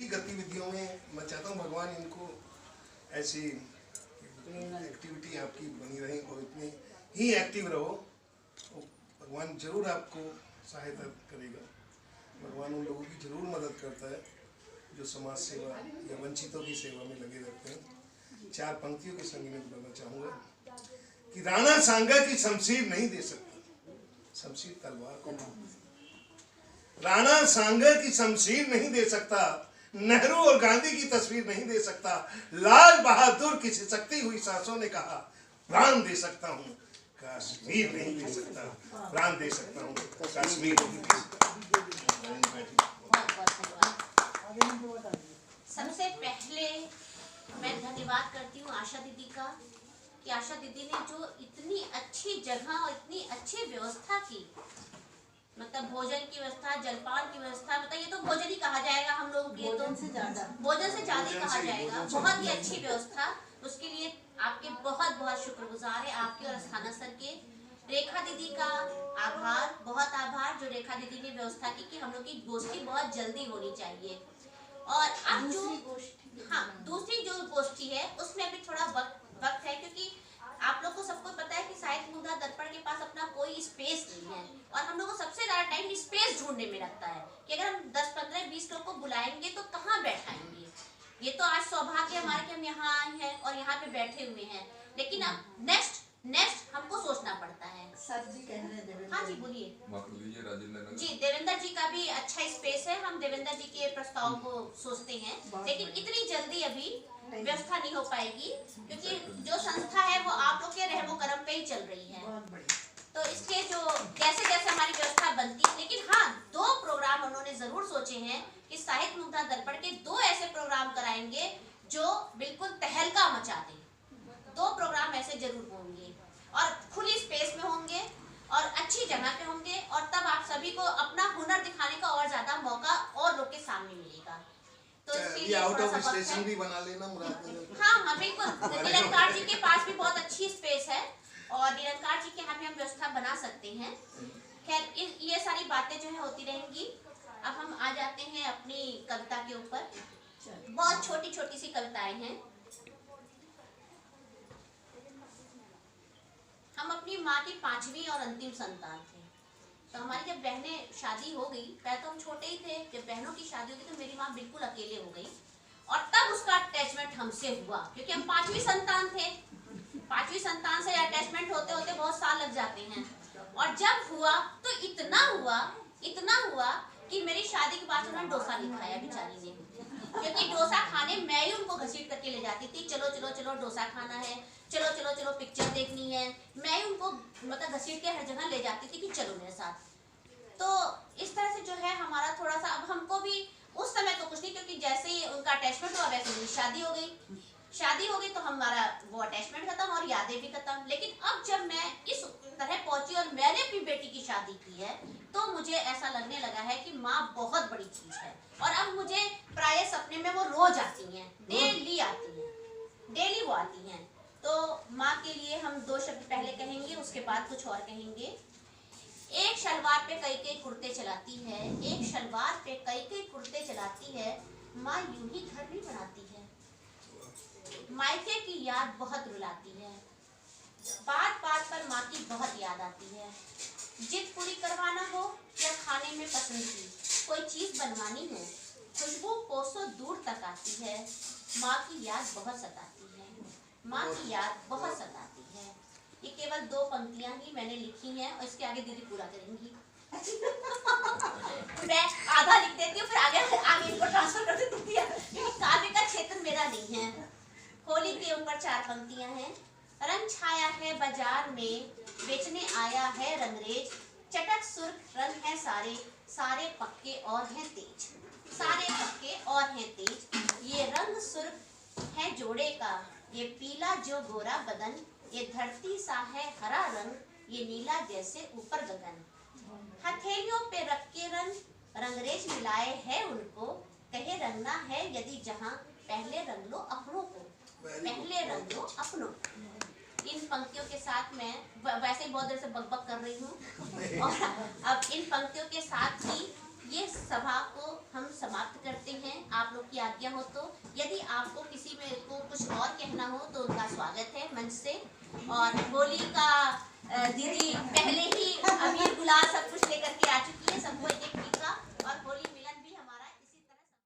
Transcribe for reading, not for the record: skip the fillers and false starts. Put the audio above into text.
गतिविधियों में मैं चाहता हूँ भगवान इनको ऐसी एक्टिविटी आपकी बनी रहे और इतने ही एक्टिव रहो, तो भगवान जरूर आपको सहायता करेगा। भगवान उन लोगों की जरूर मदद करता है जो समाज सेवा या वंचितों की सेवा में लगे रहते हैं। 4 पंक्तियों के संग में बोलना चाहूँगा कि राणा सांगा की शमशीर नहीं दे सकता, शमशीर तलवार को राणा सांगा की शमशीर नहीं दे सकता, नेहरू और गांधी की तस्वीर नहीं दे सकता, लाल बहादुर की सिसकती हुई सांसों ने कहा प्राण दे सकता हूँ, कश्मीर नहीं दे सकता, प्राण दे सकता हूँ, कश्मीर नहीं दे सकता। सबसे पहले मैं धन्यवाद करती हूँ आशा दीदी का कि आशा दीदी ने जो इतनी अच्छी जगह और इतनी अच्छी व्यवस्था की, मतलब भोजन की व्यवस्था, जलपान की व्यवस्था, मतलब ये तो भोजन ही कहा जाएगा हम लोगों के, तो भोजन से ज्यादा ही कहा जाएगा। बहुत ही अच्छी व्यवस्था, उसके लिए आपके बहुत बहुत शुक्रगुजार है, आपके और अस्थाना सर के। रेखा दीदी का आभार, बहुत आभार, जो रेखा दीदी ने व्यवस्था की कि हम लोग की गोष्ठी बहुत जल्दी होनी चाहिए। और अब जो दूसरी जो गोष्ठी है उसमें अभी थोड़ा वक्त है, क्योंकि आप लोग को सबको पता है कि साहित्य मुद्दा दर्पण के पास अपना कोई स्पेस नहीं है और हम लोग को सबसे ज्यादा टाइम स्पेस ढूंढने में लगता है कि अगर हम 10, 15, 20 लोग को बुलाएंगे तो कहाँ बैठाएंगे। ये तो आज सौभाग्य हमारे कि हम यहाँ आए हैं और यहाँ पे बैठे हुए हैं, लेकिन अब नेक्स्ट हमको सोचना पड़ता है। सर जी कह रहे हैं, हाँ जी बोलिए जी। देवेंद्र जी का भी अच्छा स्पेस है, हम देवेंद्र जी के प्रस्ताव को सोचते हैं, लेकिन इतनी जल्दी अभी व्यवस्था नहीं हो पाएगी क्योंकि जो संस्था है वो आप लोग के रहमो करम पे ही चल रही है। तो इसके जो जैसे जैसे हमारी व्यवस्था बनती है, लेकिन हाँ 2 प्रोग्राम उन्होंने जरूर सोचे हैं कि साहित्य मुद्दा दर्पण के 2 ऐसे प्रोग्राम कराएंगे जो बिल्कुल तहलका मचा दें। 2 प्रोग्राम ऐसे जरूर होंगे और खुली स्पेस में होंगे और अच्छी जगह पे होंगे, और तब आप सभी को अपना हुनर दिखाने का और ज्यादा मौका और लोग के सामने मिलेगा। तो इसके लिए आउट ऑफ स्टेशन भी बना लेना मुराद। हाँ बिल्कुल, निरंकार जी के पास भी बहुत अच्छी स्पेस है और निरंकार जी के यहाँ भी हम व्यवस्था बना सकते हैं। खैर ये सारी बातें जो है होती रहेंगी। अब हम आ जाते हैं अपनी कविता के ऊपर। बहुत छोटी छोटी सी कविताएं हैं। हम अपनी माँ की 5वीं और अंतिम संतान थे। तो हमारी जब बहनें शादी हो गई, पहले तो हम छोटे ही थे, जब बहनों की शादी होगी तो मेरी माँ बिल्कुल अकेले हो गई और तब उसका अटैचमेंट हमसे हुआ, क्योंकि हम 5वीं संतान थे। 5वीं संतान से अटैचमेंट होते होते बहुत साल लग जाते हैं, और जब हुआ तो इतना हुआ कि मेरी शादी के बाद उन्होंने डोसा नहीं खाया बेचारी ने, क्योंकि डोसा खाने मैं ही उनको घसीट करके ले जाती थी। चलो चलो चलो डोसा खाना है, चलो चलो चलो पिक्चर देखनी है, मैं ही उनको मतलब घसीट के हर जगह ले जाती थी कि चलो मेरे साथ। तो इस तरह से जो है हमारा थोड़ा सा, अब हमको भी उस समय तो कुछ नहीं, क्योंकि जैसे ही उनका अटैचमेंट हुआ वैसे मेरी शादी हो गई तो हमारा वो अटैचमेंट खत्म और यादें भी खत्म। लेकिन अब जब मैं इस तरह पहुंची और मैंने अपनी बेटी की शादी की है तो मुझे ऐसा लगने लगा है कि माँ बहुत बड़ी चीज है। और अब मुझे प्राय सपने में वो रोज आती हैं, डेली वो आती हैं। तो माँ के लिए हम 2 शब्द पहले कहेंगे, उसके बाद कुछ और कहेंगे। एक शलवार पे कई कुर्ते चलाती है, एक शलवार पे कई कुर्ते चलाती है, माँ यूं ही घर नहीं बनाती है। मायके की याद बहुत रुलाती है, बात पर माँ की बहुत याद आती है। जिद पूरी करवाना हो या खाने में पसंद की कोई चीज बनवानी हो, खुशबू कोसों दूर तक आती है। माँ की याद बहुत सताती है, माँ की याद बहुत सताती है। ये केवल 2 पंक्तियां ही मैंने लिखी हैं और इसके आगे दीदी पूरा करेंगी। मैं आधा लिख देती हूँ फिर आगे इनको ट्रांसफर कर देती हूँ, क्योंकि काव्य का क्षेत्र मेरा नहीं है। होली के ऊपर 4 पंक्तियां हैं। रंग छाया है बाजार में, बेचने आया है रंगरेज, चटक सुर्ख रंग है सारे, सारे पक्के और हैं तेज, सारे पक्के और हैं तेज। ये रंग सुर्ख है जोड़े का, ये पीला जो गोरा बदन, ये धरती सा है हरा रंग, ये नीला जैसे ऊपर गगन। हथेलियों पे रख के रंगरेज मिलाए है उनको, कहे रंगना है यदि जहां, पहले रंग लो अपनों को, पहले रंग लो अपनों को। इन पंक्तियों के साथ मैं वैसे ही बहुत देर से बकबक कर रही हूँ और अब इन पंक्तियों के साथ ही ये सभा को हम समाप्त कर करते हैं, आप लोग की आज्ञा हो तो। यदि आपको किसी में को कुछ और कहना हो तो उनका स्वागत है मंच से। और होली का दीदी पहले ही अबीर गुलाल सब